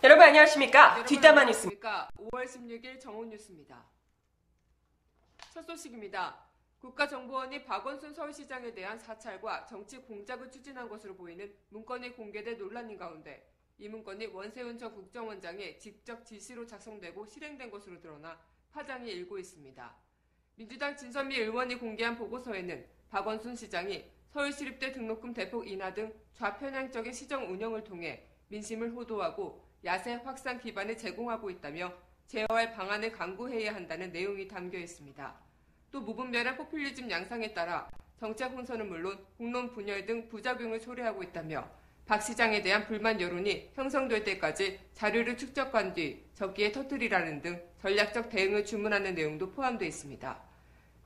여러분 안녕하십니까? 뒷담화 뉴스입니다. 5월 16일 정오 뉴스입니다. 첫 소식입니다. 국가정보원이 박원순 서울시장에 대한 사찰과 정치 공작을 추진한 것으로 보이는 문건이 공개돼 논란인 가운데 이 문건이 원세훈 전 국정원장의 직접 지시로 작성되고 실행된 것으로 드러나 파장이 일고 있습니다. 민주당 진선미 의원이 공개한 보고서에는 박원순 시장이 서울시립대 등록금 대폭 인하 등 좌편향적인 시정 운영을 통해 민심을 호도하고 야세 확산 기반을 제공하고 있다며 제어할 방안을 강구해야 한다는 내용이 담겨 있습니다. 또 무분별한 포퓰리즘 양상에 따라 정책 혼선은 물론 공론 분열 등 부작용을 초래하고 있다며 박 시장에 대한 불만 여론이 형성될 때까지 자료를 축적한 뒤 적기에 터뜨리라는 등 전략적 대응을 주문하는 내용도 포함되어 있습니다.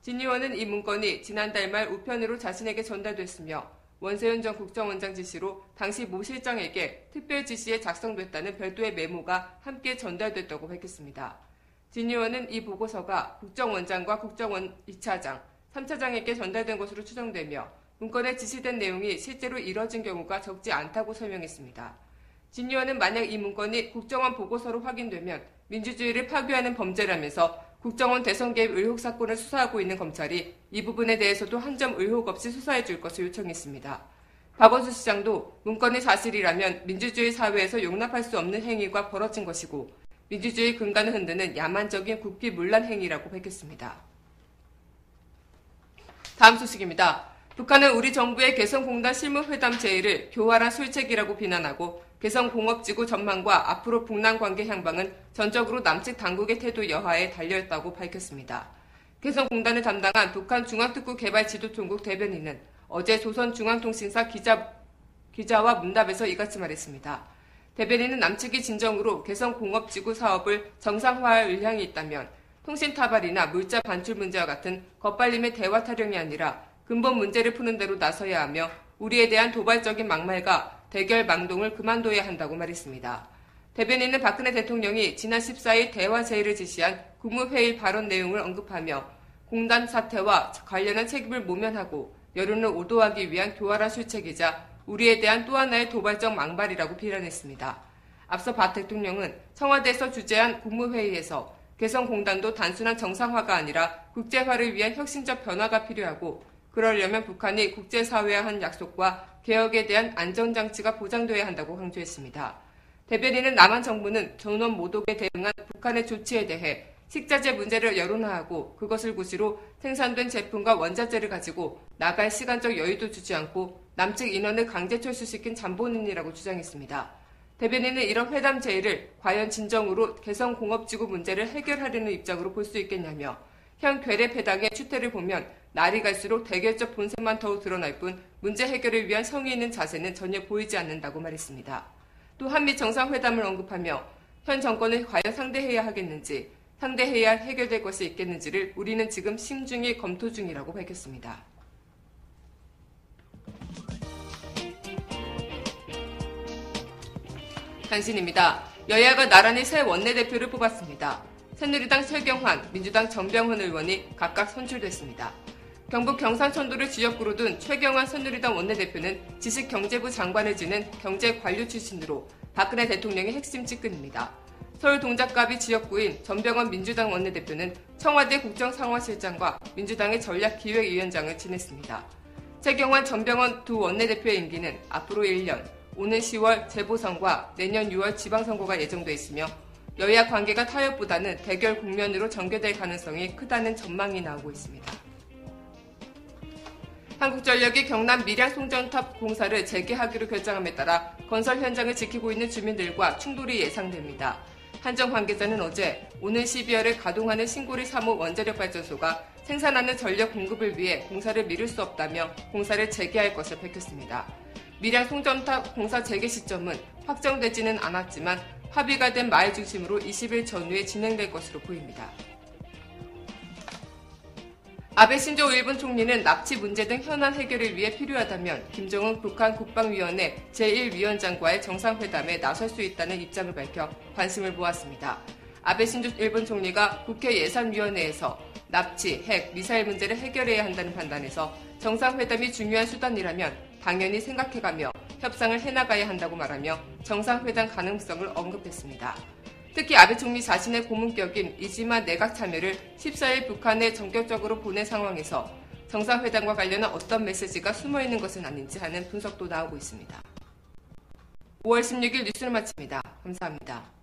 진 의원은 이 문건이 지난달 말 우편으로 자신에게 전달됐으며 원세훈 전 국정원장 지시로 당시 모 실장에게 특별 지시에 작성됐다는 별도의 메모가 함께 전달됐다고 밝혔습니다. 진 의원은 이 보고서가 국정원장과 국정원 2차장, 3차장에게 전달된 것으로 추정되며 문건에 지시된 내용이 실제로 이뤄진 경우가 적지 않다고 설명했습니다. 진 의원은 만약 이 문건이 국정원 보고서로 확인되면 민주주의를 파괴하는 범죄라면서 국정원 대선 개입 의혹 사건을 수사하고 있는 검찰이 이 부분에 대해서도 한 점 의혹 없이 수사해 줄 것을 요청했습니다. 박원순 시장도 문건이 사실이라면 민주주의 사회에서 용납할 수 없는 행위가 벌어진 것이고 민주주의 근간을 흔드는 야만적인 국기문란 행위라고 밝혔습니다. 다음 소식입니다. 북한은 우리 정부의 개성공단 실무회담 제의를 교활한 술책이라고 비난하고 개성공업지구 전망과 앞으로 북남 관계 향방은 전적으로 남측 당국의 태도 여하에 달려있다고 밝혔습니다. 개성공단을 담당한 북한 중앙특구개발지도총국 대변인은 어제 조선중앙통신사 기자와 문답에서 이같이 말했습니다. 대변인은 남측이 진정으로 개성공업지구 사업을 정상화할 의향이 있다면 통신타발이나 물자 반출 문제와 같은 것발림의 대화 타령이 아니라 근본 문제를 푸는 대로 나서야 하며 우리에 대한 도발적인 막말과 대결 망동을 그만둬야 한다고 말했습니다. 대변인은 박근혜 대통령이 지난 14일 대화 제의를 지시한 국무회의 발언 내용을 언급하며 공단 사태와 관련한 책임을 모면하고 여론을 오도하기 위한 교활한 술책이자 우리에 대한 또 하나의 도발적 망발이라고 비난했습니다. 앞서 박 대통령은 청와대에서 주재한 국무회의에서 개성공단도 단순한 정상화가 아니라 국제화를 위한 혁신적 변화가 필요하고 그러려면 북한이 국제사회와 한 약속과 개혁에 대한 안전장치가 보장돼야 한다고 강조했습니다. 대변인은 남한 정부는 전원 모독에 대응한 북한의 조치에 대해 식자재 문제를 여론화하고 그것을 구시로 생산된 제품과 원자재를 가지고 나갈 시간적 여유도 주지 않고 남측 인원을 강제 철수시킨 잠본인이라고 주장했습니다. 대변인은 이런 회담 제의를 과연 진정으로 개성공업지구 문제를 해결하려는 입장으로 볼 수 있겠냐며 현 괴뢰패당의 추태를 보면 날이 갈수록 대결적 본색만 더욱 드러날 뿐 문제 해결을 위한 성의 있는 자세는 전혀 보이지 않는다고 말했습니다. 또 한미 정상회담을 언급하며 현 정권을 과연 상대해야 하겠는지, 상대해야 해결될 것이 있겠는지를 우리는 지금 심중히 검토 중이라고 밝혔습니다. 단신입니다. 여야가 나란히 새 원내대표를 뽑았습니다. 새누리당 최경환, 민주당 전병헌 의원이 각각 선출됐습니다. 경북 경산천도를 지역구로 둔 최경환 새누리당 원내대표는 지식경제부 장관을 지낸 경제관료 출신으로 박근혜 대통령의 핵심 측근입니다. 서울 동작갑이 지역구인 전병헌 민주당 원내대표는 청와대 국정상황실장과 민주당의 전략기획위원장을 지냈습니다. 최경환, 전병헌 두 원내대표의 임기는 앞으로 1년, 오는 10월 재보선과 내년 6월 지방선거가 예정돼 있으며 여야 관계가 타협보다는 대결 국면으로 전개될 가능성이 크다는 전망이 나오고 있습니다. 한국전력이 경남 밀양 송전탑 공사를 재개하기로 결정함에 따라 건설 현장을 지키고 있는 주민들과 충돌이 예상됩니다. 한전 관계자는 어제 오는 12월에 가동하는 신고리 3호 원자력발전소가 생산하는 전력 공급을 위해 공사를 미룰 수 없다며 공사를 재개할 것을 밝혔습니다. 밀양 송전탑 공사 재개 시점은 확정되지는 않았지만 합의가 된 말 중심으로 20일 전후에 진행될 것으로 보입니다. 아베 신조 일본 총리는 납치 문제 등 현안 해결을 위해 필요하다면 김정은 북한 국방위원회 제1위원장과의 정상회담에 나설 수 있다는 입장을 밝혀 관심을 모았습니다. 아베 신조 일본 총리가 국회 예산위원회에서 납치, 핵, 미사일 문제를 해결해야 한다는 판단에서 정상회담이 중요한 수단이라면 당연히 생각해가며 협상을 해나가야 한다고 말하며 정상회담 가능성을 언급했습니다. 특히 아베 총리 자신의 고문격인 이지마 내각 참여를 14일 북한에 전격적으로 보낸 상황에서 정상회담과 관련한 어떤 메시지가 숨어있는 것은 아닌지 하는 분석도 나오고 있습니다. 5월 16일 뉴스를 마칩니다. 감사합니다.